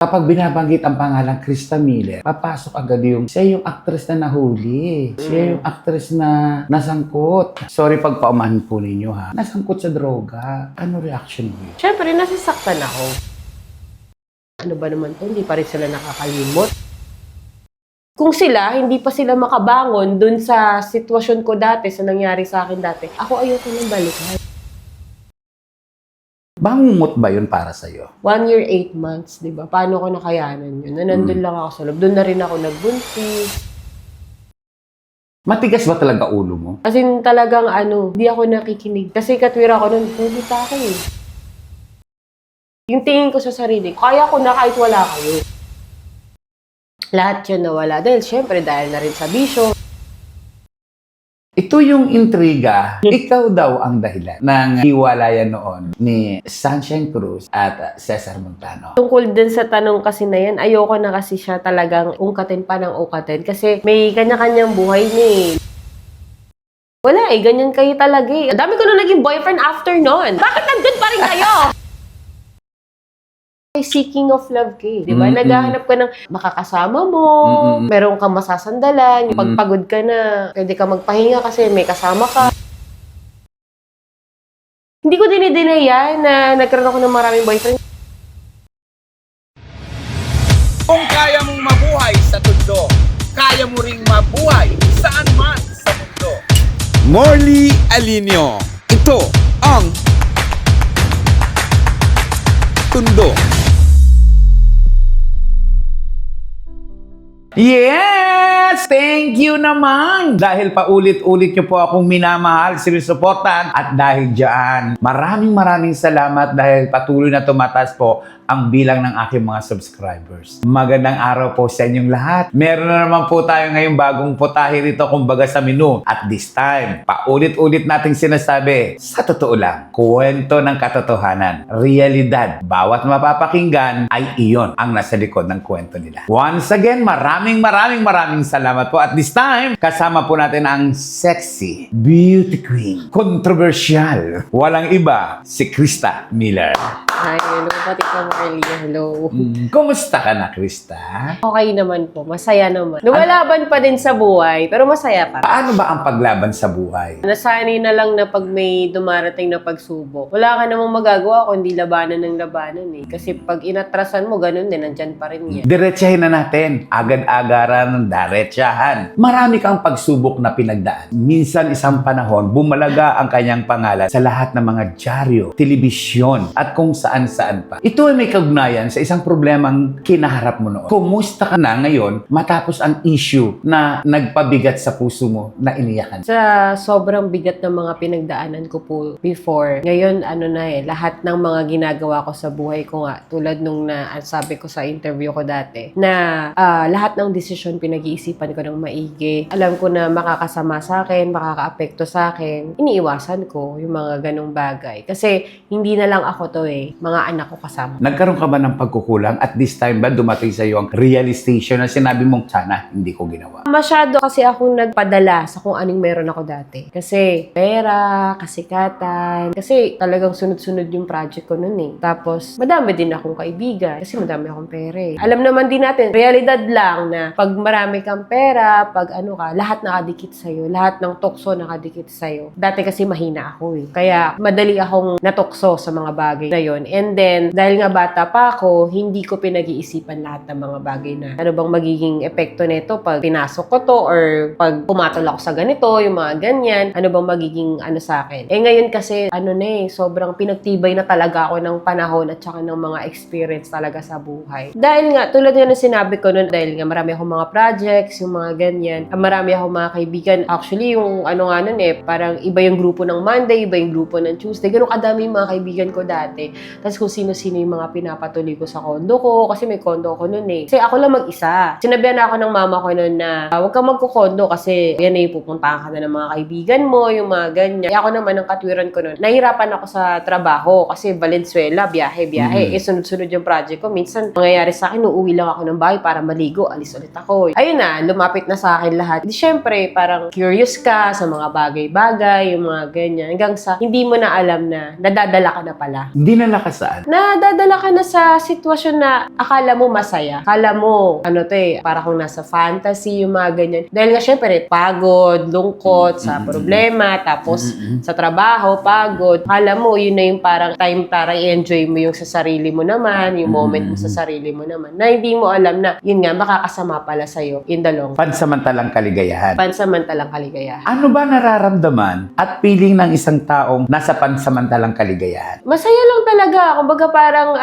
Kapag binabanggit ang pangalang Krista Miller, papasok agad yung, siya yung actress na nahuli. Siya yung actress na nasangkot. Sorry pagpaumahin po ninyo ha. Nasangkot sa droga. Ano reaction mo yun? Siyempre, nasasaktan ako. Ano ba naman to? Hindi pa rin sila nakakalimot. Kung sila, hindi pa sila makabangon dun sa sitwasyon ko dati, sa nangyari sa akin dati, ako ayoko nang balikan. Bangungot ba yun para sa'yo? 1 year, 8 months, di ba? Paano ko nakayanan yun? Na nandun lang ako sa loob. Doon na rin ako nagbuntis. Matigas ba talaga ulo mo? As in, talagang di ako nakikinig. Kasi katwira ko nun, hulita ako eh. Yung tingin ko sa sarili, kaya ko na kahit wala kayo. Lahat yun nawala. Dahil syempre, dahil na rin sa bisyo. Ito yung intriga. Ikaw daw ang dahilan ng hiwalayan noon ni Sunshine Cruz at Cesar Montano. Tungkol din sa tanong kasi na yan, ayoko na kasi siya talagang ungkatin pa ng ungkatin. Kasi may kanya-kanyang buhay ni. Wala eh, ganyan kayo talaga eh. Ang dami ko na naging boyfriend after nun. Bakit nandun pa rin kayo? Seeking of love ka eh, di ba? Naghahanap ka ng makakasama mo, meron kang masasandalan, pagpagod ka na, pwede ka magpahinga kasi may kasama ka. Hindi ko dinideny yan na nagkaroon ako ng maraming boyfriend. Kung kaya mong mabuhay sa tundo, kaya mo ring mabuhay saan man sa mundo. Morley Alinio, ito ang Tundo. Yes! Thank you naman! Dahil paulit-ulit nyo po akong minamahal, sinusuportahan, at dahil dyan, maraming salamat dahil patuloy na tumataas po ang bilang ng aking mga subscribers. Magandang araw po sa inyong lahat. Meron na naman po tayo ngayong bagong putahe rito kumbaga sa menu. At this time, paulit-ulit nating sinasabi, sa totoo lang, kwento ng katotohanan, realidad. Bawat mapapakinggan ay iyon ang nasa likod ng kwento nila. Once again, maraming salamat po. At this time, kasama po natin ang sexy, beauty queen, controversial, walang iba, si Krista Miller. Hi, hello, pati ka Marley. Hello. Kumusta ka na, Krista? Okay naman po, masaya naman. Lumalaban pa din sa buhay, pero masaya pa. Paano ba ang paglaban sa buhay? Nasanay na lang na pag may dumarating na pagsubok, wala ka namang magagawa kundi labanan ng labanan eh. Kasi pag inatrasan mo, ganun din, nandyan pa rin yan. Diretsahin na natin. Agad-agaran ng diretsahan. Marami kang pagsubok na pinagdaan. Minsan isang panahon, bumalaga ang kanyang pangalan sa lahat ng mga dyaryo, telebisyon, at kung saan-saan pa. Ito ay may kaugnayan sa isang problemang kinaharap mo noon. Kumusta ka na ngayon matapos ang issue na nagpabigat sa puso mo na iniyakan? Sa sobrang bigat ng mga pinagdaanan ko po before, ngayon lahat ng mga ginagawa ko sa buhay ko nga, tulad nung sabi ko sa interview ko dati, na lahat ng desisyon pinag-iisipan ko ng maigi. Alam ko na makakasama sa akin, makakaapekto sa akin. Iniiwasan ko yung mga ganong bagay. Kasi hindi na lang ako to eh, mga anak ko kasama. Nagkaroon ka ba ng pagkukulang at this time ba dumating sa iyo ang realization na sinabi mong sana hindi ko ginawa? Masyado kasi akong nagpadala sa kung anong meron ako dati. Kasi pera, kasikatan, kasi talagang sunod-sunod yung project ko nun eh. Tapos, madami din akong kaibigan kasi madami akong pera eh. Alam naman din natin, realidad lang na pag marami kang pera, pag lahat nakadikit sa'yo, lahat ng tukso nakadikit sa'yo. Dati kasi mahina ako eh. Kaya madali akong natukso sa mga bagay na yon. And then, dahil nga bata pa ako, hindi ko pinag-iisipan lahat ng mga bagay na ano bang magiging epekto nito pag pinasok ko to or pag pumatol ako sa ganito, yung mga ganyan, ano bang magiging sa akin. Eh ngayon kasi, sobrang pinagtibay na talaga ako ng panahon at saka ng mga experience talaga sa buhay. Dahil nga, tulad nga na sinabi ko nun, dahil nga marami akong mga projects, yung mga ganyan, marami akong mga kaibigan. Actually, yung parang iba yung grupo ng Monday, iba yung grupo ng Tuesday. Ganun kadami yung mga kaibigan ko dati. Tapos kung sino-sino yung mga pinapatuloy ko sa kondo ko, kasi may kondo ko nun eh. Kasi ako lang mag-isa. Sinabihan ako ng mama ko nun na huwag kang magkukondo kasi yan ay pupuntahan ka na ng mga kaibigan mo, yung mga ganyan. Ako naman, ang katwiran ko nun, nahirapan ako sa trabaho kasi Valenzuela, biyahe. Sunod-sunod yung project ko. Minsan, nangyayari sa akin, uuwi lang ako ng bahay para maligo, alis ulit ako. Ayun na, lumapit na sa akin lahat. Di syempre, parang curious ka sa mga bagay-bagay, yung mga ganyan. Hanggang sa, hindi mo na alam na nadadala ka na pala. Dinala ka Nadadala ka saan? Nadadala ka na sa sitwasyon na akala mo masaya. Akala mo, para kung nasa fantasy, yung mga ganyan. Dahil nga syempre, pagod, lungkot, sa problema, tapos sa trabaho, pagod. Akala mo, yun na yung parang time para i-enjoy mo yung sa sarili mo naman, yung moment mo sa sarili mo naman. Na hindi mo alam na, yun nga, makakasama pala sa'yo in the long run. Pansamantalang kaligayahan. Pansamantalang kaligayahan. Ano ba nararamdaman at feeling ng isang taong nasa pansamantalang kaligayahan? Masaya lang talaga. Kumbaga parang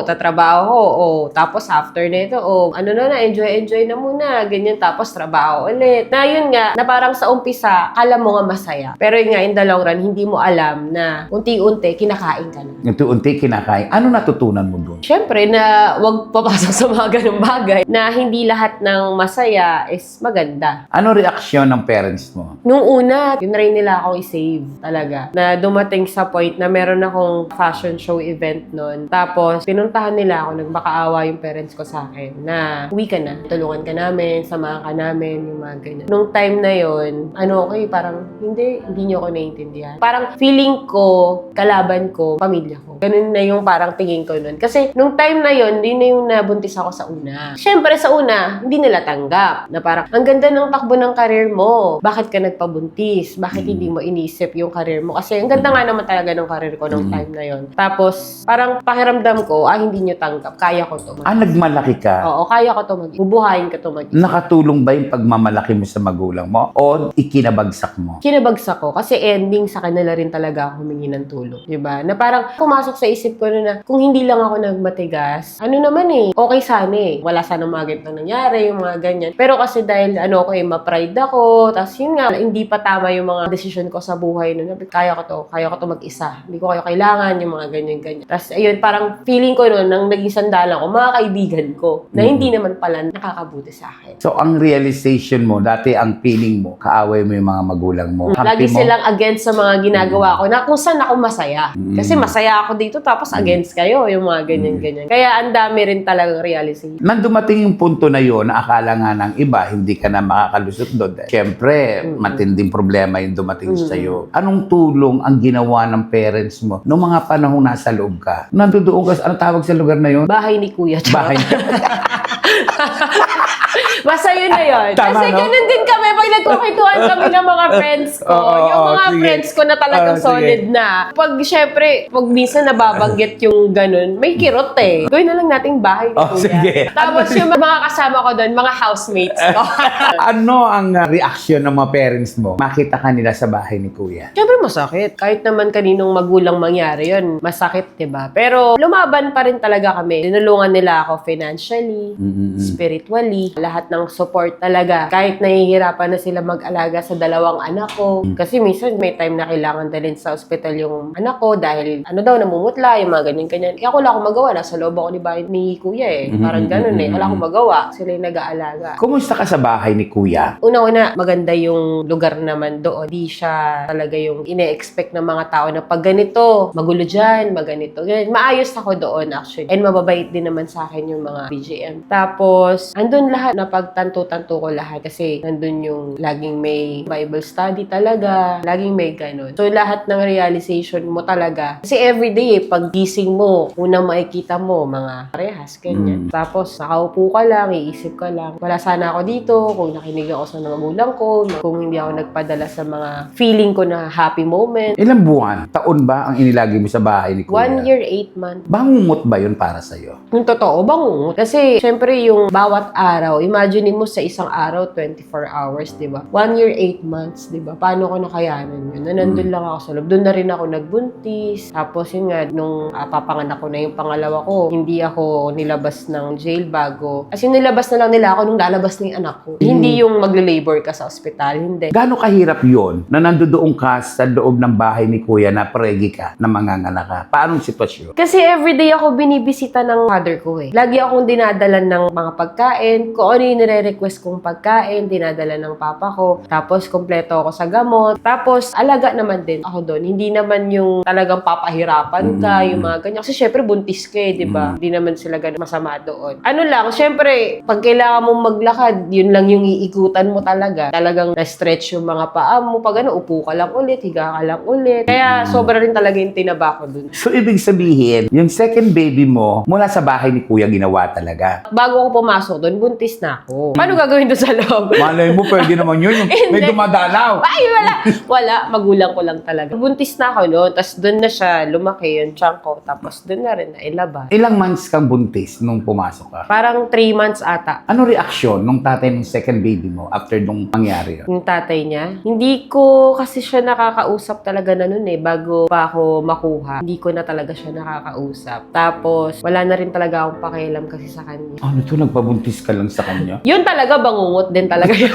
tatrabaho, tapos after nito, enjoy na muna, ganyan, tapos trabaho ulit. Na yun nga, na parang sa umpisa, kala mo nga masaya. Pero yun nga, in the long run, hindi mo alam na unti-unti, kinakain ka na. Unti-unti kinakain. Ano natutunan mo doon? Siyempre, na wag papasok sa mga ganung bagay, na hindi lahat ng masaya is maganda. Ano reaksyon ng parents mo? Nung una, yun rin nila ako i-save talaga. Na dumating sa point na meron akong fashion show event nun. Tapos, pinuntahan nila ako, nagmakaawa yung parents ko sa akin na uwi ka na, tulungan ka namin, samahan ka namin, yung mga ganyan. Nung time na yon, parang hindi niyo ako naiintindihan. Parang feeling ko, kalaban ko, pamilya ko. Ganun na yung parang tingin ko nun. Kasi nung time na yon, hindi na yung nabuntis ako sa una. Siyempre sa una, hindi nila tanggap. Na parang, ang ganda ng takbo ng karir mo. Bakit ka nagpabuntis? Bakit hindi mo inisip yung karir mo? Kasi ang ganda nga naman talaga ng karir ko nung time na yon. Tapos, parang pakiramdam ko, hindi nyo tanggap. Kaya ko to. Nagmalaki ka? Oo, kaya ko to bubuhayin ko to Nakatulong ba yung pagmamalaki mo sa magulang mo o ikinabagsak mo? Kinabagsak ko kasi ending sa kanila rin talaga ako humingi ng tulong. Diba? Na parang pumasok sa isip ko na kung hindi lang ako nagmatigas, okay sana Wala sana mga ganito nangyari, yung mga ganyan. Pero kasi dahil ma-pride ako, tapos yun nga, hindi pa tama yung mga decision ko sa buhay nun. Kaya ko to mag-isa. Hindi ko kayo kailangan, yung mga ganyan-ganyan. Tapos ayun, parang feeling ko nun, nang naging sandalan ko, mga kaibigan ko, na hindi naman pala nakakabuti sa akin. So, ang realization mo, dati ang feeling mo, kaaway mo yung mga magulang mo. Lagi silang against sa mga ginagawa ko na kung saan ako masaya. Kasi masaya ako dito tapos against kayo, yung mga ganyan-ganyan. Kaya ang dami rin talagang realization. Nang dumating yung punto na yun, na akala nga ng iba, hindi ka na makakalusot doon. Siyempre, matinding problema yung dumating sa'yo. Anong tulong ang ginawa ng parents mo noong mga panahong nasa loob ka? Nandoon ka, ano tawag sa lugar na yun? Bahay ni Kuya. Bahay. Basta yun na yun. Tama, kasi ganun din kami pag nagkukwentuhan kami ng mga friends ko. Yung mga sige. friends ko na talagang solid na. Pag syempre, pag minsan nababanggit yung ganun, may kirot eh. Gawin na lang nating bahay ni Kuya. Sige. Tapos yung mga kasama ko doon, mga housemates ko. Ano ang reaksyon ng mga parents mo? Makita ka nila sa bahay ni Kuya. Syempre masakit. Kahit naman kaninong magulang mangyari yun, masakit, diba? Pero lumaban pa rin talaga kami. Tinulungan nila ako financially, spiritually, lahat ng support talaga. Kahit nahihirapan na sila mag-alaga sa dalawang anak ko. Kasi minsan may time na kailangan dalhin sa ospital yung anak ko dahil namumutla, yung mga ganyan-ganyan. Ako wala akong magawa. Nasa loob ako ni Kuya eh. Parang ganun eh. Wala akong magawa. Sila yung nag-aalaga. Kumusta ka sa bahay ni Kuya? Una-una, maganda yung lugar naman doon. Di siya talaga yung ine-expect ng mga tao na pag ganito, magulo dyan, maganito. Maayos ako doon actually. And mababait din naman sa akin yung mga BGM. Tapos, andun lahat, napagtanto-tanto ko lahat. Kasi nandun yung laging may Bible study talaga. Laging may ganun. So, lahat ng realization mo talaga. Kasi everyday, pag gising mo, unang makikita mo, mga parehas, ganyan. Tapos, nakaupo ka lang, iisip ka lang. Wala sana ako dito, kung nakinig ako sa magulang ko, kung hindi ako nagpadala sa mga feeling ko na happy moment. Ilang buwan, taon ba ang inilagi mo sa bahay ni Kuya? 1 year, 8 months. Bangungot ba yun para sa'yo? Yung totoo, bangungot. Kasi, syempre, yung bawat araw, imagine mo sa isang araw, 24 hours, di ba? 1 year, 8 months, di ba? Paano ko nakayanan yun? Nandun lang ako sa loob. Doon na rin ako nagbuntis. Tapos, yun nga, nung papanganak ko na yung pangalawa ko, hindi ako nilabas ng jail bago. Kasi nilabas na lang nila ako nung lalabas na yung anak ko. Hindi yung magle-labor ka sa ospital, hindi. Gaano kahirap yon na nandoon ka sa loob ng bahay ni Kuya na pregi ka, na manganganak ka? Paanong sitwasyon? Kasi everyday ako binibisita ng father ko eh. Lagi akong dinadalan ng ng mga pagkain. Kung ano yung nire-request kong pagkain, dinadala ng papa ko. Tapos, kompleto ako sa gamot. Tapos, alaga naman din ako doon. Hindi naman yung talagang papahirapan ka, yung mga ganyan. Kasi syempre, buntis ka di ba? Hindi naman sila ganun masama doon. Ano lang, syempre, pag kailangan mong maglakad, yun lang yung iikutan mo talaga. Talagang na-stretch yung mga paa mo. Pag upo ka lang ulit, higa ka lang ulit. Kaya, sobra rin talaga yung tinaba ko dun. So, ibig sabihin, yung second baby mo, mula sa bahay ni Kuya ginawa talaga. Bago ako pumasok doon, buntis na ako. Paano gagawin doon sa loob? Malay mo, pwede naman yun. Yung may Hindi. dumadalaw. Ay, wala. Wala. Magulang ko lang talaga. Buntis na ako noon. Tapos doon na siya lumaki yung tiyan ko. Tapos doon na rin nailabas. Ilang months kang buntis nung pumasok ka? Parang 3 months ata. Ano reaksyon nung tatay ng second baby mo after nung mangyari yun? Yung tatay niya. Hindi ko kasi siya nakakausap talaga na noon bago pa ako makuha. Hindi ko na talaga siya nakakausap. Tapos, wala na rin talaga akong pakialam kasi sa kanya. Ano to, nagpabuntis ka lang sa kanya? Yun talaga, bangungot din talaga yun.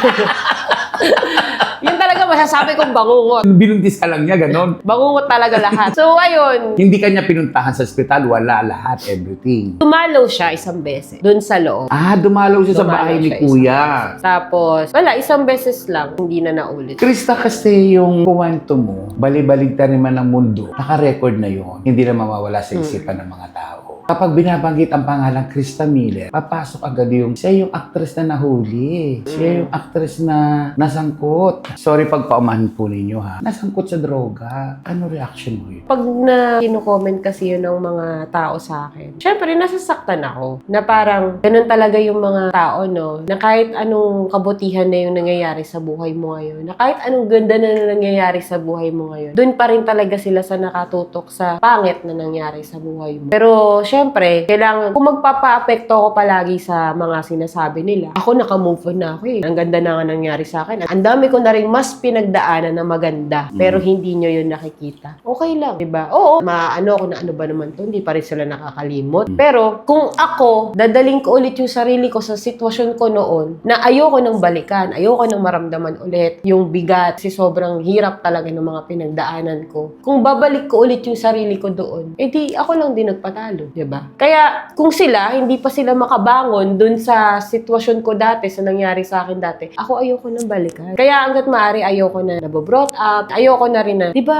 Yun talaga masasabi kong bangungot. Binuntis ka lang niya, ganon. Bangungot talaga lahat. So, ayun. Hindi ka niya pinuntahan sa ospital, wala lahat, everything. Dumalaw siya isang beses. Doon sa loob. Ah, dumalaw siya sa Dumalaw bahay ni siya Kuya. Tapos, wala, isang beses lang. Hindi na naulit. Krista, kasi yung kuwento mo, bali-baligtad naman ng mundo, naka-record na yon. Hindi na mawawala sa isipan ng mga tao. Kapag binabanggit ang pangalang Krista Miller, papasok agad yung, siya yung actress na nahuli. Siya yung actress na nasangkot. Sorry pag paumahin po ninyo ha. Nasangkot sa droga. Ano reaction mo yun? Pag na kino-comment kasi yun ng mga tao sa akin, syempre, nasasaktan ako. Na parang, ganun talaga yung mga tao, no? Na kahit anong kabutihan na yung nangyayari sa buhay mo ngayon, na kahit anong ganda na nangyayari sa buhay mo ngayon, dun pa rin talaga sila sa nakatutok sa pangit na nangyari sa buhay mo. Pero, syempre, kailangan, kung magpapa-apekto ako palagi sa mga sinasabi nila, ako nakamove on na ako Ang ganda na nga nangyari sa akin. Ang dami ko na rin mas pinagdaanan na maganda, pero hindi nyo yun nakikita. Okay lang, diba? Oo, maano ako na ano ba naman to, hindi pa rin sila nakakalimot. Pero, kung ako, dadaling ko ulit yung sarili ko sa sitwasyon ko noon, na ayoko nang balikan, ayoko nang maramdaman ulit yung bigat, kasi sobrang hirap talaga ng mga pinagdaanan ko. Kung babalik ko ulit yung sarili ko doon, edi ako lang din nagpatalo, diba? Kaya, kung sila, hindi pa sila makabangon dun sa sitwasyon ko dati, sa nangyari sa akin dati, ako ayoko nang balikan. Kaya hanggat maaari, ayoko na nabobrought up, ayoko na rin na, di ba,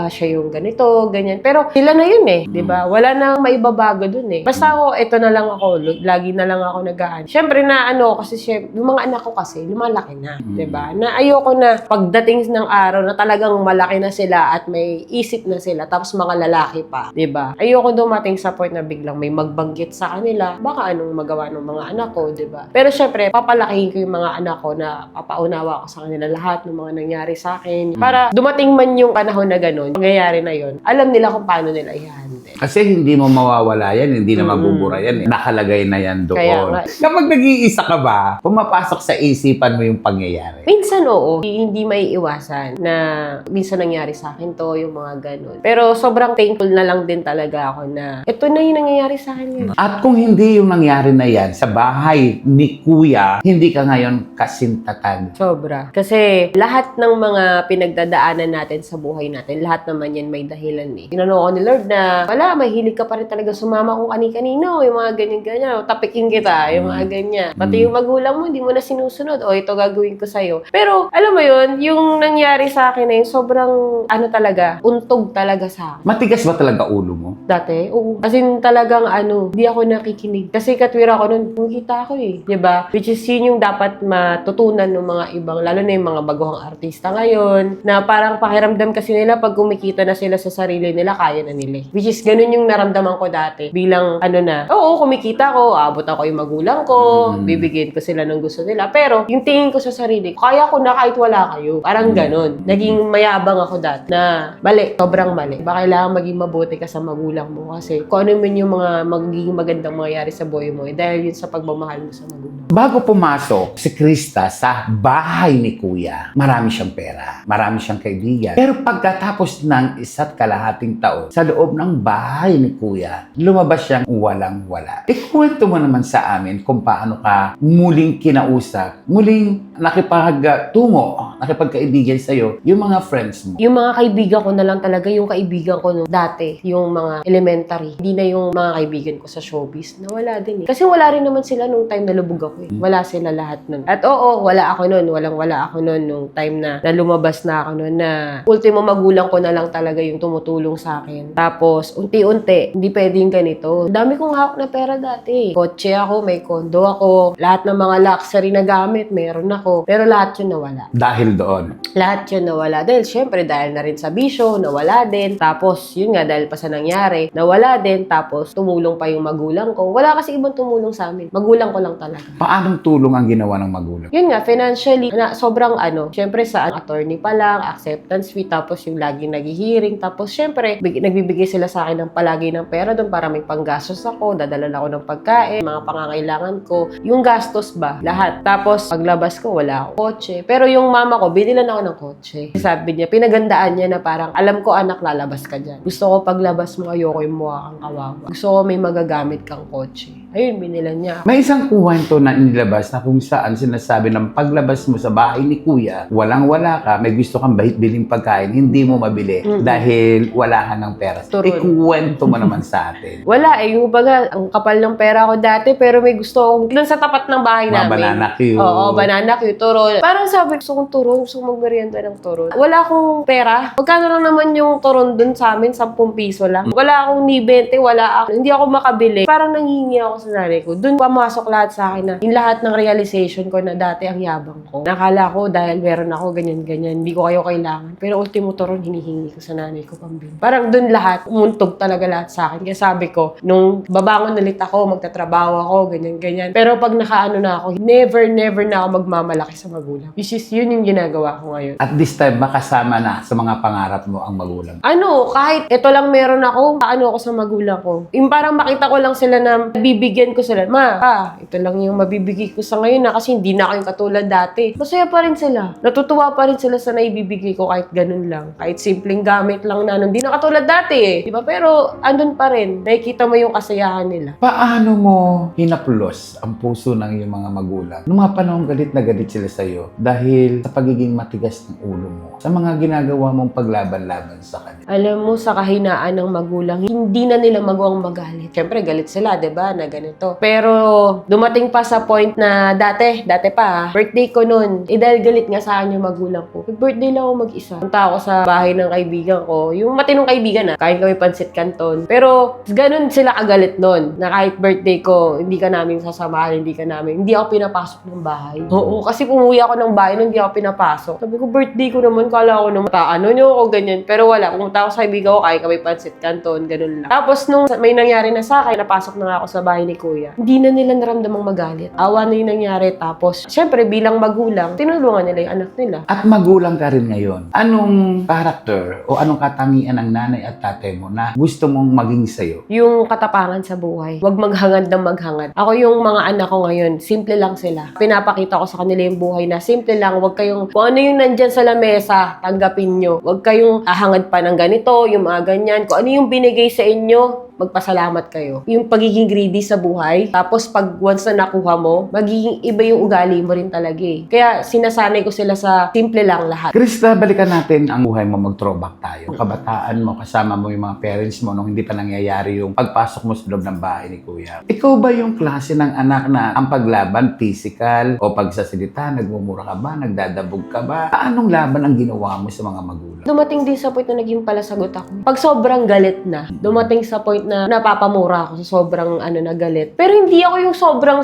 siya yung ganito, ganyan. Pero sila na yun di ba? Wala nang maibabago dun Basta ako, eto na lang ako, lagi na lang ako nag-aan. Siyempre na kasi yung mga anak ko kasi, lumalaki na, di ba? Na ayoko na pagdating ng araw na talagang malaki na sila at may isip na sila, tapos mga lalaki pa, di ba? Ayoko dumating sa point na biglang may magbanggit sa kanila, baka anong magawa ng mga anak ko, di ba? Pero syempre, papalakihin ko yung mga anak ko na papaunawa ko sa kanila lahat ng mga nangyari sa akin. Para dumating man yung panahon na ganun, mangyayari na yon, alam nila kung paano nila i-handle. Kasi hindi mo mawawala yan, hindi na mabubura yan Nakalagay na yan doon. Kaya nga. Kapag nag-iisa ka ba, pumapasok sa isipan mo yung pangyayari? Minsan oo, hindi may iwasan na minsan nangyari sa akin to, yung mga ganun. Pero sobrang thankful na lang din talaga ako na ito na yung nangyayari sa akin ngayon. At kung hindi yung nangyari na yan sa bahay ni Kuya, hindi ka ngayon kasintatag. Sobra. Kasi lahat ng mga pinagdadaanan natin sa buhay natin, lahat naman yan may dahilan Tinanong ako ni Lord na, wala, mahilig ka pa rin talaga sumama kung kani-kanino, yung mga ganyan-ganyan, tapikin kita, yung mga ganyan. Pati yung magulang mo, hindi mo na sinusunod, ito gagawin ko sa'yo. Pero, alam mo yun, yung nangyari sa akin na yun, sobrang, talaga, untog talaga sa akin. Matigas ba talaga ulo mo? Dati, oo. As in, talagang hindi ako nakikinig. Kasi katwira ako nun, nakikita ako Diba? Which is yun yung dapat matutunan ng mga ibang, lalo na yung mga baguhang artista ngayon, na parang pakiramdam kasi nila pag kumikita na sila sa sarili nila, kaya na nila. Which is ganun yung naramdaman ko dati. Bilang kumikita ko, abot ako yung magulang ko, bibigyan ko sila ng gusto nila. Pero yung tingin ko sa sarili, kaya ko na kahit wala kayo. Parang ganun. Naging mayabang ako dati na mali, sobrang mali. Baka kailangan maging mabuti ka sa magulang mo kasi kung ano man yung mga magiging magandang mangyayari sa buhay mo dahil yun sa pagmamahal mo sa magulang. Bago pumasok si Krista sa bahay ni Kuya, marami siyang pera, marami siyang kaibigan. Pero pagkatapos ng 1.5 taon, sa loob ng bahay ni Kuya, lumabas siyang walang-wala. Ikwento mo naman sa amin kung paano ka muling kinausap, muling nakipagtungo, nakipagkaibigan sa'yo, yung mga friends mo. Yung mga kaibigan ko na lang talaga, yung kaibigan ko nung dati, yung mga elementary. Hindi na yung mga kaibigan ko sa showbiz. Nawala din eh. Kasi wala rin naman sila nung time na lubog ako eh. Wala sila lahat nun. At oo, wala ako nun. Walang-wala ako nun nung time na lumabas na ako nun na ultimo magulang ko na lang talaga yung tumutulong sa akin. Tapos, unti-unti, hindi pwedeng ganito. Ang dami kong hawak na pera dati. Kotse ako, may kondo ako, lahat ng mga luxury na gamit, meron ako. Pero lahat yun nawala. Dahil doon. Lahat yun nawala. Dahil syempre, dahil na rin sa bisyo, nawala din. Tapos, yun nga, dahil pa sa nangyari, nawala din. Tapos, tumulong pa yung magulang ko. Wala kasi ibang tumulong sa amin. Magulang ko lang talaga. Paanong tulong ang ginawa ng magulang? Yun nga, financially, na sobrang syempre sa attorney pa lang, acceptance fee, tapos yung laging nag-hearing, tapos syempre, nagbibigay sila sa akin ng palagi ng pera doon para may panggastos ako, dadalan ako ng pagkain, mga pangangailangan ko, yung gastos ba, lahat. Tapos, paglabas ko, wala akong kotse. Pero yung mama ko, binilan ako ng kotse. Sabi niya, pinagandaan niya na parang, alam ko anak, lalabas ka dyan. Gusto ko paglabas mo, ayoko yung mukha kang kawawa. Gusto ko may magagamit kang kotse. Ayun, binilan niya. May isang kwento na inilabas na kung saan sinasabi ng paglabas mo sa bahay ni Kuya, walang-wala ka, may gusto kang bahit-biling pagkain, hindi mo mabili dahil wala ka ng pera. Turun. Ikuwento mo naman sa atin. Wala eh, yung baga, ang kapal ng pera ko dati, pero may gusto akong, doon sa tapat ng bahay Mga namin. banana cue. Oo, banana cue, turon. Parang sabi, gusto kong turon, gusto kong magmerienda ng turon. Wala akong pera. Magkano lang naman yung turon doon sa amin, 10 piso lang. Wala akong ni 20, hindi ako makabili. Parang nangihingi ako sa nanay ko. Doon pumasok lahat sa akin na, yung lahat ng realization ko na dati ang yabang ko. Nakala ko dahil meron ako ganyan-ganyan, hindi ko kayo kailangan. Pero ultimo turon, hinihingi ko sa nanay ko pambili. Parang doon lahat, umuntog talaga lahat sa akin. Kaya sabi ko, nung babangon ulit ako, magtatrabaho ako, ganyan-ganyan. Pero pag nakaano na ako, never na ako magmamalaki sa magulang. Which is, yun yung ginagawa ko ngayon. At this time, makasama na sa mga pangarap mo ang magulang. Kahit ito lang meron ako, paano ako sa magulang ko. Yung parang makita ko lang sila na bibigyan ko sila. Ito lang yung mabibigay ko sa ngayon na kasi hindi na ako yung katulad dati. Masaya pa rin sila. Natutuwa pa rin sila sa naibibigay ko kahit ganun lang. Kahit simpleng gamit lang na hindi na katulad dati eh. Diba? Pero andun pa rin. Nakikita mo yung kasayahan nila. Paano mo hinaplos ang puso ng iyong mga magulang? Noong mga panahon galit na galit sila sa'yo dahil sa pagiging matigas ng ulo mo, sa mga ginagawa mong paglaban-laban sa kanila. Alam mo, sa kahinaan ng magulang, hindi na nila magawang magalit. Siyempre, galit sila, diba? Na ganito. Pero, dumating pa sa point na dati pa, birthday ko nun. Dahil galit nga sa akin yung magulang ko. Birthday lang ako mag-isa. Punta ako sa bahay ng kaibigan ko. Yung matinong kaibigan na. Kain kami pansit canton. Pero, ganun sila kagalit nun. Na kahit birthday ko, hindi ka namin sasamahan, hindi ako pinapasok ng bahay. Oo, kasi umuwi ako ng bahay nung hindi ako pinapasok. Sabi ko, birthday ko naman, kala ko naman, taano nyo ako, ganyan. Pero wala, pumunta ako sa kaibigan ko, kain kami pansit canton, ganun lang. Tapos, nung may nangyari na sa akin, napasok na nga ako sa bahay ni Kuya. Hindi na nila naramdamang magalit. Awa na yung nangyari. Tapos, syempre, bilang magulang, tinulungan nila yung anak nila. At magulang ka rin ngayon. Anong character o anong katangian ng nanay at tatay mo na gusto mong maging sa'yo? Yung katapangan sa buhay. Huwag maghangad ng maghangad. Ako yung mga anak ko ngayon, simple lang sila. Pinapakita ko sa kanila yung buhay na simple lang. Huwag kayong, kung ano yung nandyan sa lamesa, tanggapin nyo. Huwag kayong ahangad pa ng ganito, yung mga ganyan. Kung ano yung binigay sa inyo, magpasalamat kayo. Yung pagiging greedy sa buhay, tapos pag once na nakuha mo, magiging iba yung ugali mo rin talaga eh. Kaya sinasanay ko sila sa simple lang lahat. Krista, balikan natin ang buhay mo, mag-throwback tayo. Kabataan mo, kasama mo yung mga parents mo nung hindi pa nangyayari yung pagpasok mo sa loob ng bahay ni Kuya. Ikaw ba yung klase ng anak na ang paglaban, physical o pagsasalita, nagmumura ka ba, nagdadabog ka ba? Paanong laban ang ginawa mo sa mga magulang? Dumating din sa point na naging palasagot ako. Pag sobrang galit na, dumating sa point na napapamura ako sa sobrang na galit. Pero hindi ako yung sobrang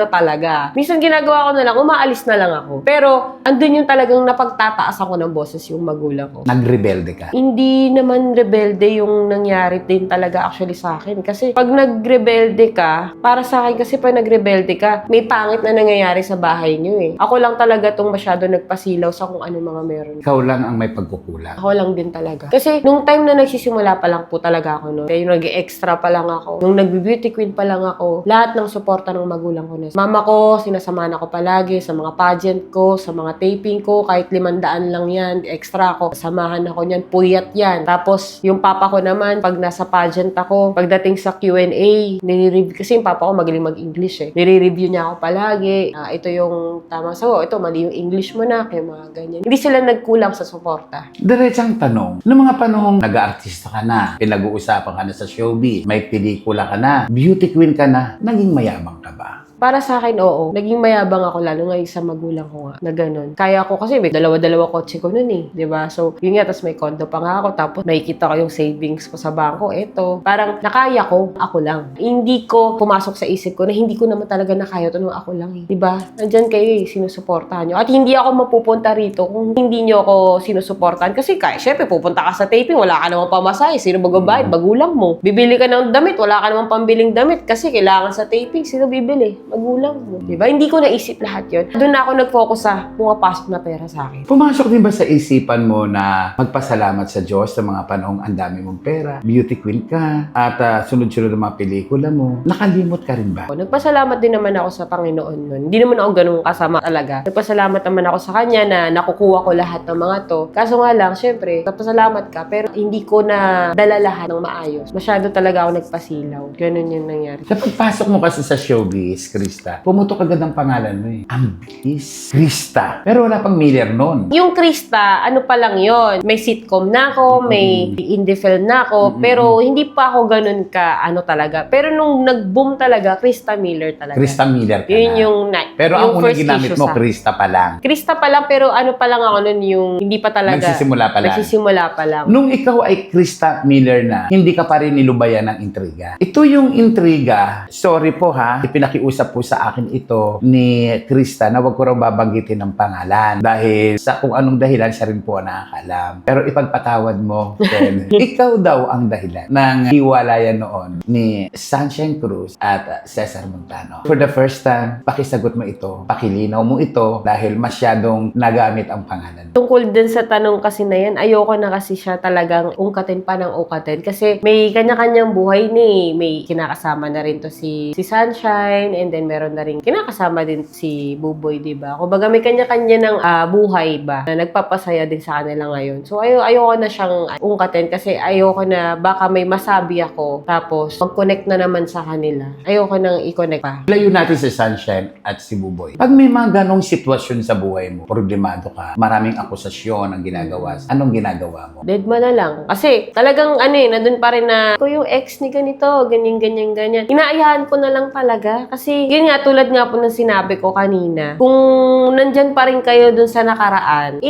talaga. Minsan ginagawa ko na lang, umaalis na lang ako. Pero andun yung talagang napagtataas ako ng boses yung magulang ko. Nagrebelde ka? Hindi naman rebelde yung nangyari din talaga actually sa akin. Kasi pag nagrebelde ka, para sa akin kasi pag nagrebelde ka, may pangit na nangyayari sa bahay niyo eh. Ako lang talaga tong masyado nagpasilaw sa kung ano mga meron. Ikaw lang ang may pagkukulang. Ako lang din talaga. Kasi nung time na nagsisimula pa lang po talaga ako noon, kaya yung nag-extra pa lang ako, nung nag-beauty queen pa lang ako, lahat ng suporta ng magulang ko na. Mama ko, sinasamahan ako palagi sa mga pageant ko, sa mga taping ko, kahit 500 lang yan, extra ako. Samahan ako niyan, puyat yan. Tapos, yung papa ko naman, pag nasa pageant ako, pagdating sa Q&A, nire-review, kasi yung papa ko magaling mag-English eh. Nire-review niya ako palagi. Ito yung tamang sagot, ito mali yung English mo na, kaya mga ganyan. Hindi sila nagkulang sa suporta. Diretsang tanong, noong mga panahong nag-aartista ka na, pinag-uusapan ka na sa showbiz, may pelikula ka na, beauty queen ka na, naging mayabang ka ba? Para sa akin, oo. Naging mayabang ako, lalo ngayon sa magulang ko nga, na ganun. Kaya ko kasi may dalawa-dalawa kotse ko nun eh, di ba? So, yun nga, tapos may condo pa nga ako, tapos makikita ko yung savings ko sa bangko. Eto, parang nakaya ko, ako lang. Hindi ko pumasok sa isip ko na hindi ko naman talaga nakaya ito nung ako lang eh. Di ba? Nandyan kayo eh, sinusuportahan nyo. At hindi ako mapupunta rito kung hindi nyo ako sinusuportahan. Kasi kaya, syempre, pupunta ka sa taping, wala ka namang pamasahe. Sino magbabayad? Magulang mo. Bibili ka ng damit, wala ka namang pambiling damit kasi kailangan sa taping. Sino bibili? Magulang mo. Diba? Hindi ko naisip lahat yun. Doon na ako nag-focus sa pumapasok na pera sa akin. Pumasok din ba sa isipan mo na magpasalamat sa Diyos sa mga panahong ang dami mong pera, beauty queen ka, at sunod-sunod ang mga pelikula mo? Nakalimot ka rin ba? Nagpasalamat din naman ako sa Panginoon nun. Hindi naman ako ganun kasama talaga. Nagpasalamat naman ako sa Kanya na nakukuha ko lahat ng mga to. Kaso nga lang, syempre, nagpasalamat ka, pero hindi ko na dala lahat ng maayos. Masyado talaga ako nagpasilaw. Ganun yung nangyari. Sa pagpasok mo kasi sa showbiz, Krista, pumutok agad ang pangalan mo eh. Ang bilis. Krista. Pero wala pang Miller noon. Yung Krista, ano pa lang yon, may sitcom na ako, may indie film na ako, pero hindi pa ako ganun ka, ano talaga. Pero nung nag-boom talaga, Krista Miller talaga. Krista Miller ka Yun na. yung Pero yung ang unang first ginamit issue mo, sa- Krista pa lang. Krista pa lang, pero ano pa lang ako nun, yung hindi pa talaga. Nagsisimula pa lang. Nagsisimula pa lang. Nung ikaw ay Krista Miller na, hindi ka pa rin nilubayan ng intriga. Ito yung intriga. Sorry po ha, ipinakiusap po sa akin ito ni Krista na wag ko raw babanggitin ng pangalan dahil sa kung anong dahilan siya rin po ang nakakalam. Pero ipagpatawad mo, Ken. Ikaw daw ang dahilan ng hiwalayan noon ni Sunshine Cruz at Cesar Montano. For the first time, pakisagot mo ito, pakilinaw mo ito dahil masyadong nagamit ang pangalan. Tungkol din sa tanong kasi na yan, ayoko na kasi siya talagang ungkatin pa ng ungkatin. Kasi may kanya-kanyang buhay ni. May kinakasama na rin to si Sunshine, and then meron na rin kinakasama din si Buboy, di ba? Kumbaga may kanya-kanya ng buhay ba na nagpapasaya din sa kanila ngayon. So ayoko na siyang ungkatin kasi ayoko na baka may masabi ako tapos mag-connect na naman sa kanila. Ayoko nang i-connect pa. Layo natin si Sunshine at si Buboy. Pag may mga ganong sitwasyon sa buhay mo, problemado ka, maraming akusasyon ang ginagawa. Anong ginagawa mo? Dead man na lang. Kasi talagang nandun pa rin na ko yung ex ni ganito, ganyan. Inaayahan ko na lang talaga. Kasi yun nga, tulad nga po ng sinabi ko kanina, kung nandyan pa rin kayo dun sa nakaraan,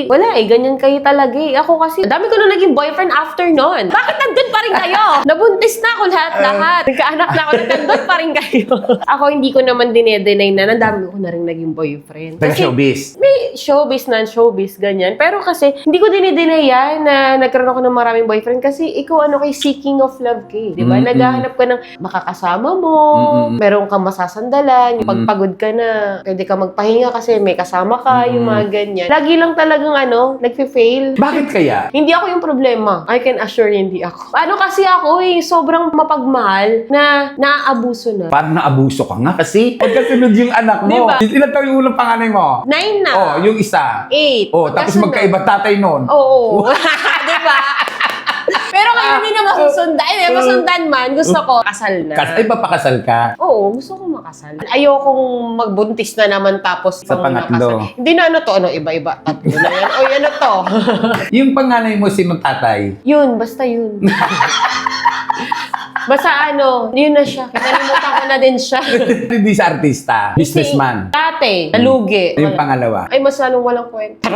wala ganyan kayo talaga eh. Ako kasi, dami ko na naging boyfriend after nun. Bakit nandun pa rin kayo? Nabuntis na ako lahat. Nagkaanak na ako, nandun pa rin kayo. Ako hindi ko naman dinedenay na nandami ko na rin naging boyfriend. Taga-showbiz. May showbiz, non-showbiz, ganyan. Pero kasi, hindi ko dinideny yan na nagkaroon ako ng maraming boyfriend kasi ikaw kay seeking of love ka eh. Diba? Naghahanap ka ng makakasama mo, meron kang masasandalan, yung pagpagod ka na, pwede ka magpahinga kasi may kasama ka, yung mga ganyan. Lagi lang talagang nagfe-fail. Bakit kaya? Hindi ako yung problema. I can assure you, hindi ako. Ano kasi ako sobrang mapagmahal na naaabuso na. Parang naabuso ka nga kasi pagkasunod yung anak mo. Diba? Ilan taon yung unang panganay mo? 9 na. Oh, yung isa. 8. Oh, tapos magkaiba tatay nun. Oo. Diba? Pero kayo hindi na masusundan. Masundan man, gusto ko kasal na. Ay, papakasal ka? Oo, gusto ko makasal. Ayokong magbuntis na naman tapos Sa pangatlo. makasal. Hindi na iba-iba. Tatlo na yan. Oy, ano to? Yung panganay mo, sinong tatay? Yun, basta yun. Basta yun na siya. Kinalimutan ko na din siya. Hindi sa artista. Businessman. Dati, nalugi. Yung pangalawa. Ay, mas lalong walang kwenta.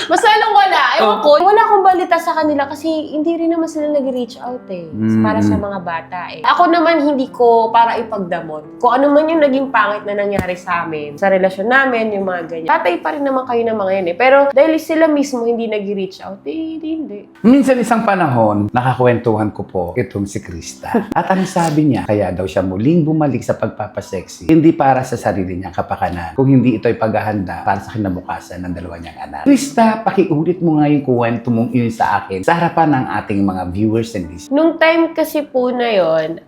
Mas lalong wala. Ewan ko, wala akong balita sa kanila kasi hindi rin naman sila nag-reach out eh. Para sa mga bata eh. Ako naman hindi ko para ipagdamot. Kung ano man yung naging pangit na nangyari sa amin, sa relasyon namin, yung mga ganyan. Tatay pa rin naman kayo ng mga yan eh. Pero dahil sila mismo hindi nag-reach out, hindi. Minsan isang panahon, nakakwentuhan ko po itong si Krista. At ang sabi niya, kaya daw siya muling bumalik sa pagpapasexy, hindi para sa sarili niyang kapakanan, kung hindi ito'y paghahanda para sa kinabukasan ng dalawa niyang anak. Krista, Kaya pakiulit mo nga yung kwento mong yun sa akin sa harapan ng ating mga viewers and listeners. Nung time kasi po na yon,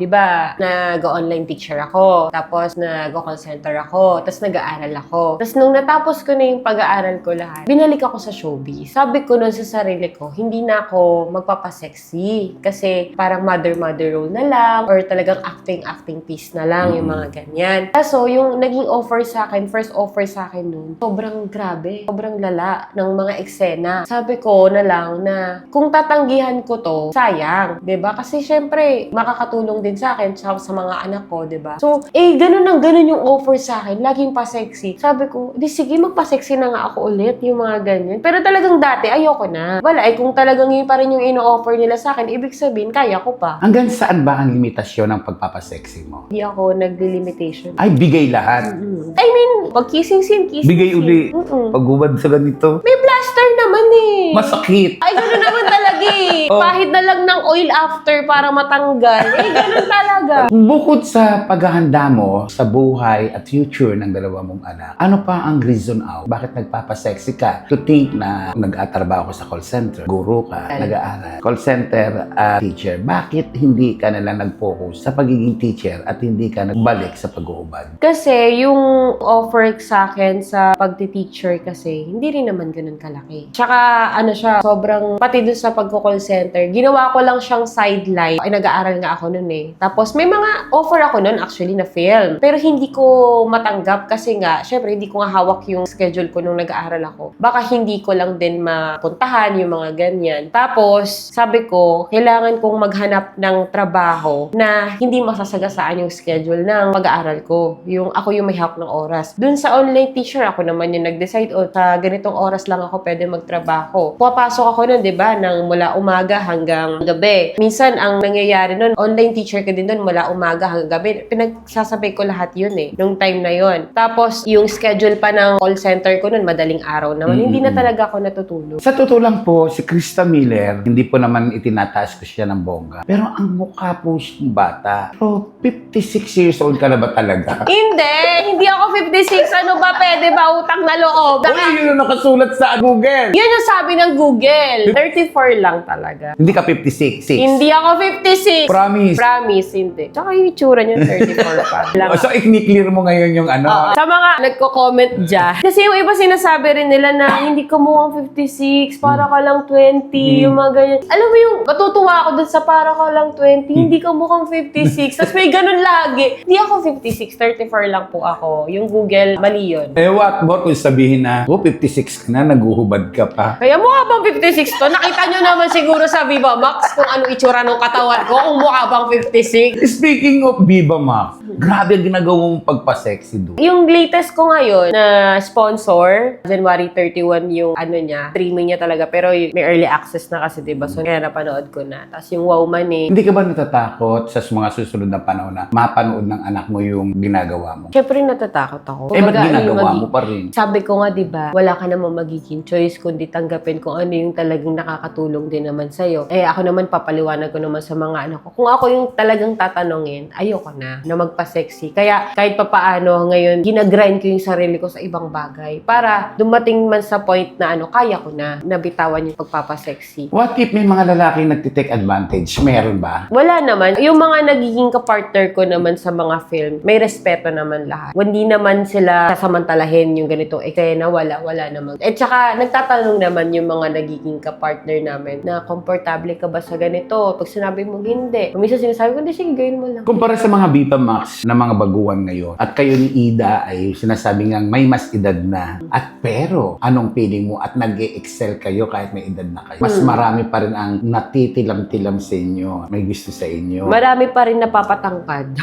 di ba, nag-online teacher ako, tapos nag-call center ako, tapos nag-aaral ako. Tapos nung natapos ko na yung pag-aaral ko lahat, binalik ako sa showbiz. Sabi ko nun sa sarili ko, hindi na ako magpapasexy. Kasi parang mother-mother role na lang, or talagang acting piece na lang, yung mga ganyan. Kaso, yung naging offer sa akin, first offer sa akin nun, sobrang grabe, sobrang lala ng mga eksena. Sabi ko na lang na, kung tatanggihan ko to, sayang, 'di ba? Kasi syempre, makakatulong din sa akin sa mga anak ko, 'di ba? So, ganun yung offer sa akin, laging pa-sexy. Sabi ko, di sige, magpa-sexy na nga ako ulit, yung mga ganyan. Pero talagang dati, ayoko na. Wala, kung talagang yun pa rin yung ino-offer nila sa akin, ibig sabihin, kaya ko pa. Hanggang saan ba ang limitasyon ng pagpapasexy mo? Hindi ako nagli-limitation. Ay, bigay lahat. I mean, pag kissing scene. Bigay uli. Pagubad sa ganito. May blaster naman eh. Masakit. Ay, gano'n naman talaga eh. Oh. Pahid na lang ng oil after para matanggal. Gano'n talaga. Bukod sa paghahanda mo sa buhay at future ng dalawa mong anak, ano pa ang reason out? Bakit nagpapasexy ka? To think na nag-atrabaho ko sa call center, guro ka, nag-aaral, call center, teacher. Bakit hindi ka na lang nag-focus sa pagiging teacher at hindi ka nagbalik sa pag-uubad? Kasi yung offer sa akin sa pagti-teacher kasi, hindi rin naman ganun kalaki. Tsaka, ano siya, sobrang, pati doon sa pagko-call center, ginawa ko lang siyang sideline. Ay, nag-aaral nga ako nun eh. Tapos, may mga offer ako nun actually na film. Pero hindi ko matanggap kasi nga, syempre, hindi ko nga hawak yung schedule ko nung nag-aaral ako. Baka hindi ko lang din mapuntahan yung mga ganyan. Tapos, sabi ko, kailangan kong maghanap ng trabaho na hindi masasagasaan yung schedule ng pag-aaral ko. Ako yung may hawak ng oras. Doon sa online teacher, ako naman yung nag-decide, sa ganitong oras lang ako pwede magtrabaho. Pumapasok ako nun, di ba, ng mula umaga hanggang gabi. Minsan, ang nangyayari nun, online teacher ka din nun mula umaga hanggang gabi. Pinagsasabay ko lahat yun eh, nung time na yun. Tapos, yung schedule pa ng call center ko nun, madaling araw naman. Hindi na talaga ako natutulog. Sa totoo lang po, si Krista Miller, hindi po naman itinataas ko siya ng bongga. Pero ang mukha po siyang bata. Pero 56 years old ka na ba talaga? Hindi ako 56. Ano ba, pwede ba utang na loob? Uy, yun ang nakasulat sa Google. Yan yung sabi ng Google. 34 lang talaga. Hindi ka 56. Hindi ako 56. Promise. Promise, hindi. Tsaka yung itsura niya, 34 pa. Lang. So, i-clear mo ngayon yung ano. Sa mga nagko-comment dyan. Kasi yung iba sinasabi rin nila na hindi ka mukhang 56, para ka lang 20, yung mga ganyan. Alam mo yung, matutuwa ako dun sa para ka lang 20, hindi ka mukhang 56. Tapos may ganun lagi. Hindi ako 56, 34 lang po ako. Yung Google, mali yun. What more kung sabihin na, 56 ka na, naguhubad ka pa. Kaya mukha bang 56 to? Nakita nyo naman siguro sa Viva Max kung ano itsura ng katawan ko, kung mukha bang 56. Speaking of Viva Max, grabe ang ginagawa mong pagpa-sexy doon. Yung latest ko ngayon na sponsor, January 31 yung ano niya, streaming niya talaga. Pero may early access na kasi, diba? So, kaya napanood ko na. Tapos yung Wow Money. Hindi ka ba natatakot sa mga susunod na panahon na mapanood ng anak mo yung ginagawa mo? Siyempre natatakot ako. Ba't Kumbaga, ginagawa mo pa rin? Sabi ko nga, diba, wala ka namang magiging choice kundi tanggapin kung ano yung talagang nakakatulong din naman sa'yo. Ako naman, papaliwanag ko naman sa mga anak ko. Kung ako yung talagang tatanungin, ayoko na magpa-sexy. Kaya kahit papaano ngayon, ginagrind ko yung sarili ko sa ibang bagay para dumating man sa point na kaya ko na nabitawan yung pagpapasexy. What if may mga lalaking nagtitake advantage? Meron ba? Wala naman. Yung mga nagiging kapartner ko naman sa mga film, may respeto naman lahat. Hindi naman sila sasamantalahin yung ganitong eksena. Wala naman. Tsaka, nagtatanong naman yung mga nagiging kapartner namin na komportable ka ba sa ganito? Pag sinabi mo hindi. Minsan sinasabi ko, hindi, sige, gawin mo lang. Kumpara sa mga Viva Max na mga baguhan ngayon at kayo ni Ida ay sinasabi ngang may mas edad na. At pero, anong feeling mo at nag-e-excel kayo kahit may edad na kayo? Mas marami pa rin ang natitilam-tilam sa inyo. May gusto sa inyo. Marami pa rin napapatangkad.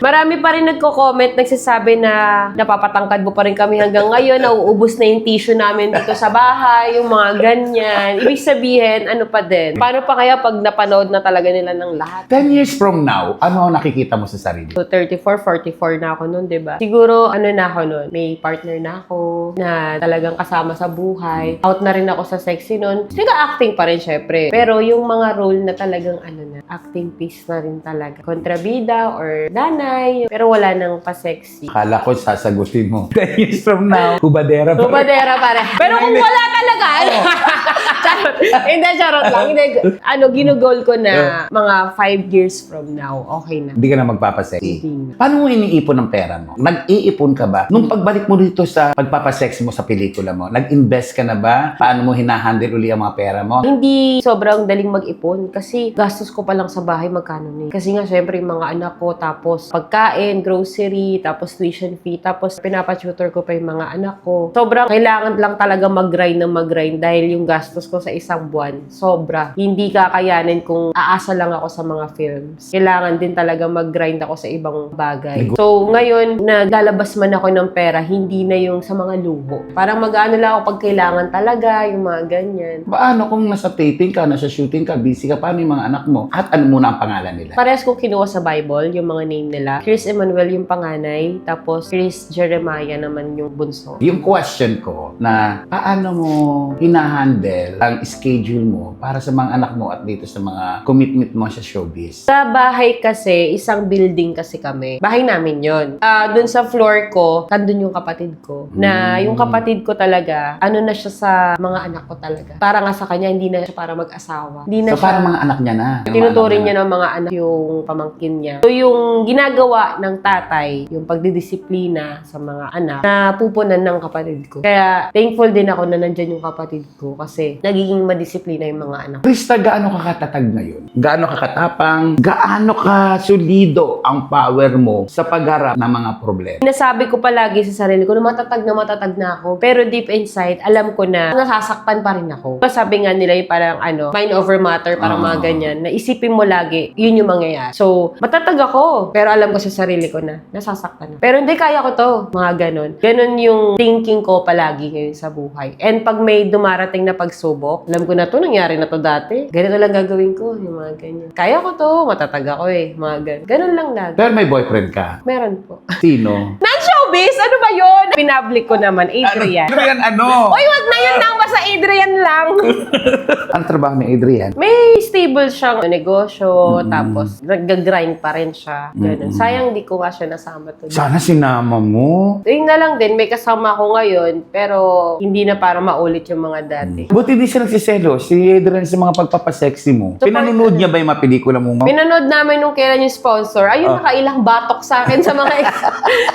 Marami pa rin nagko-comment, nagsasabi na napapatangkad mo pa rin kami hanggang ngayon, nauubos na yung tissue namin dito sa bahay, yung mga ganyan. Ibig sabihin, ano pa din? Paano pa kaya pag napanood na talaga nila ng lahat? 10 years from now, ano ang nakikita mo sa sarili? So, 34, 44 na ako nun, diba? Siguro, na ako nun? May partner na ako, na talagang kasama sa buhay. Out na rin ako sa sexy nun. Nag-acting pa rin, syempre. Pero yung mga role na talagang, acting piece na rin talaga. Kontrabida or nanay, nanay. Pero wala nang pa-sexy. Akala ko sasagutin mo. 10 years from now, kubadera pa. Bubadera pare. Pero kung wala talaga, charot. Hindi, charot lang. Hindi, ginugol ko na mga 5 years from now, okay na. Hindi ka na magpapasexy. Hindi na. Paano mo iniipon ng pera mo? Nag-iipon ka ba? Nung pagbalik mo dito sa pagpapasexy mo sa pelikula mo, nag-invest ka na ba? Paano mo hinahandle uli ang mga pera mo? Hindi sobrang daling mag-ipon kasi gastos ko pa lang sa bahay magkano na. Kasi nga syempre yung mga anak ko, tapos pagkain, grocery, tapos tuition fee, tapos pinapatutor ko pa yung mga anak ko. Sobrang kailangan lang talaga mag-grind ng mag-grind dahil yung gastos ko sa isang buwan, sobra. Hindi kakayanin kung aasa lang ako sa mga films. Kailangan din talaga mag-grind ako sa ibang bagay. So ngayon, naglalabas man ako ng pera, hindi na yung sa mga luho. Parang mag-ano lang ako pag kailangan talaga, yung mga ganyan. Paano kung nasa taping ka, nasa shooting ka, busy ka, paano yung mga anak mo? At ano muna ang pangalan nila? Parehas ko kinuha sa Bible, yung mga name nila. Chris Emmanuel yung panganay, tapos Chris Jeremiah naman yung bunso. Yung question ko na paano mo hinahandle ang schedule mo para sa mga anak mo at dito sa mga commitment mo sa showbiz? Sa bahay kasi, isang building kasi kami. Bahay namin yon. Doon sa floor ko, kandun yung kapatid ko. Na yung kapatid ko talaga, ano na siya sa mga anak ko talaga. Para nga sa kanya, hindi na siya para mag-asawa. Hindi na So siya, parang mga anak niya na. tinuturing niya ng mga anak yung pamangkin niya. So yung ginagawa ng tatay, yung pagdidisiplina sa mga anak, na pupunan ng kapatid ko. Kaya thankful din ako na nandyan yung kapatid ko kasi nagiging madisiplina yung mga anak. Krista, gaano ka katatag ngayon? Gaano ka katapang? Gaano ka solido ang power mo sa pagharap ng mga problema? Nasabi ko palagi sa sarili ko na matatag na ako. Pero deep inside, alam ko na nasasaktan pa rin ako. Sabi nga nila yung parang mind over matter, parang mga ganyan. Naisipin mo lagi, yun yung mangyayari. So, matatag ako. Pero alam ko sa sarili ko na nasasaktan na. Pero hindi, kaya ko to. Mga ganon. Ganon yung thinking ko palagi ngayon sa buhay. And pag may dumarating na pagsubok, alam ko na to, nangyari na to dati. Ganito lang gagawin ko, yung mga ganyan. Kaya ko to, matatag ako mga ganon. Ganon lang lagi. Pero may boyfriend ka? Meron po. Sino? Non-showbiz? Ano ba yun? Pinablik ko naman, Adrian. Adrian, ano? Oy, wag na yun lang. Basta Adrian lang. Ano trabaho ni Adrian? May stable siyang negosyo, tapos nag-grind pa rin siya. Ganun. Sayang di ko nga siya nasama to. Sana sinama mo. Yun na lang din, may kasama ko ngayon, pero hindi na para maulit yung mga dati. Buti di siya nagsiselo. Si Adrian sa mga pagpapasexy mo. So, Pinanonood niya ba yung mga pelikula mo? Pinanood namin nung kailan yung sponsor. Ayun, nakailang batok sa akin sa mga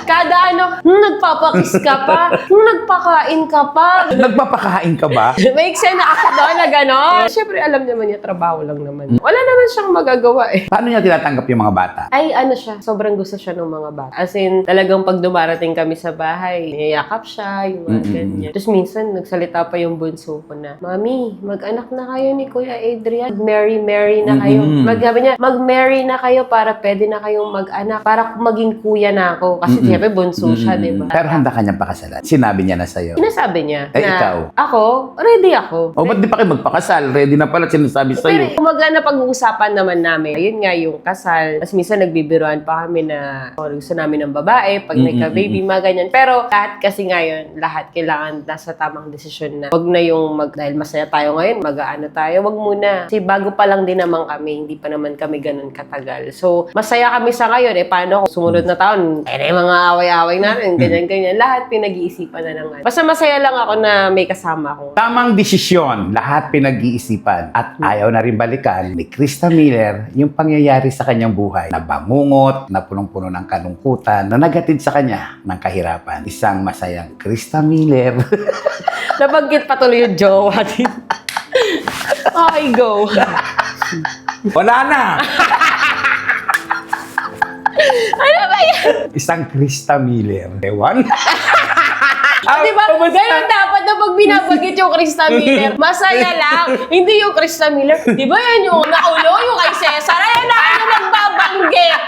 kada nagpapakiss ka pa, nagpakain ka pa. Nagpapakain ka ba? May eksena ako doon na gano'n. Siyempre, alam naman niya, trabaho lang naman. Wala naman siyang magagawa eh. Paano niya tinatanggap yung mga bata? Ay, siya, sobrang gusto siya ng mga bata. As in, talagang pag dumarating kami sa bahay, niyayakap siya, yung mga ganyan. Tapos minsan, nagsalita pa yung bunso ko na, Mami, mag-anak na kayo ni Kuya Adrian. Mag-marry na kayo. Sabi niya, mag-marry na kayo para pwede na kayong mag-anak. Para maging kuya na ako. Kasi siyempre, bunso siya, diba? Pero handa ka niyang pakasalan. Sinabi niya na sa'yo. Sinasabi niya Eh, na, ikaw? Ako, ready ako. O ba't di pa kayo magpakasal? Ready na pala sinasabi Pero sa'yo. kumaga na pag-uusapan naman namin. Ayun nga yung kasal. Tapos minsan nagbibiruan pa kami na gusto namin ng babae, pag nagka-baby, mga ganyan. Pero lahat kasi ngayon, lahat kailangan nasa tamang desisyon na. Wag na yung dahil masaya tayo ngayon, mag-aano tayo, wag muna. Kasi bago pa lang din naman kami, hindi pa naman kami ganun katagal. So, masaya kami sa ngayon. Paano kung sumunod na taon, yung mga away-away natin, ganyan-ganyan. Lahat pinag-iisipan na lang. Basta masaya lang ako na may kasama ako. Tamang desisyon, lahat pinag-iisipan at ayaw na rin balikan ni Krista Miller yung pangyayari sa kanyang buhay na bangungot, na punong-puno ng kalungkutan, na naghatid sa kanya ng kahirapan. Isang masayang Krista Miller. Nabanggit patuloy yung jowa din. Okay, go. Wala na! Ano ba yan? Isang Krista Miller. Ewan? Diba? Ganun dapat na pag binabanggit yung Krista Miller, masaya lang. Hindi yung Krista Miller. Diba yan yung naulo, yung kay Cesar? Ayan na, nagbabanggit.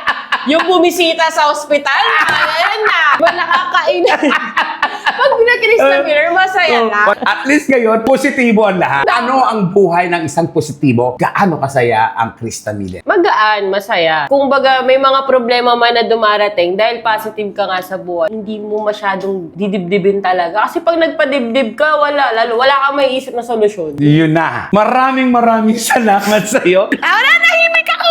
Yung bumisita sa ospital, ayan na. Nakakainan. Pag Krista Miller, masaya lang. At least ngayon, positibo ang lahat. Ano ang buhay ng isang positibo? Gaano kasaya ang Krista Miller? Magaan, masaya. Kung baga may mga problema man na dumarating, dahil positive ka nga sa buhay, hindi mo masyadong didibdibin talaga. Kasi pag nagpadibdib ka, wala kang may isip na solusyon. Yun na. Maraming salamat sa'yo. Ahora, nahimik ako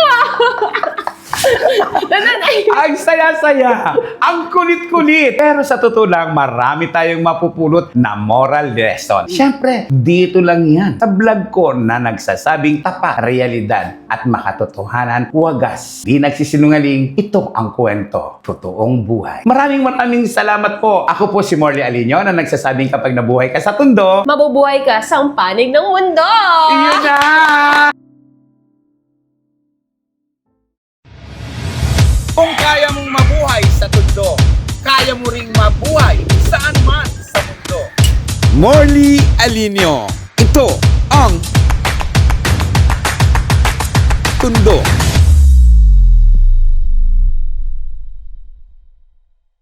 Ang saya-saya, ang kulit-kulit. Pero sa totoo lang, marami tayong mapupulot na moral lesson. Siyempre, dito lang yan. Sa vlog ko na nagsasabing tapat, realidad at makatotohanan, wagas. Di nagsisinungaling, ito ang kwento. Totoong buhay. Maraming salamat po. Ako po si Morley Alinio na nagsasabing kapag nabuhay ka sa tundo, Mabubuhay ka sa panig ng mundo! iyon na! Kung kaya mong mabuhay sa tundo, kaya mo ring mabuhay saan man sa mundo. Morley Alinio. Ito ang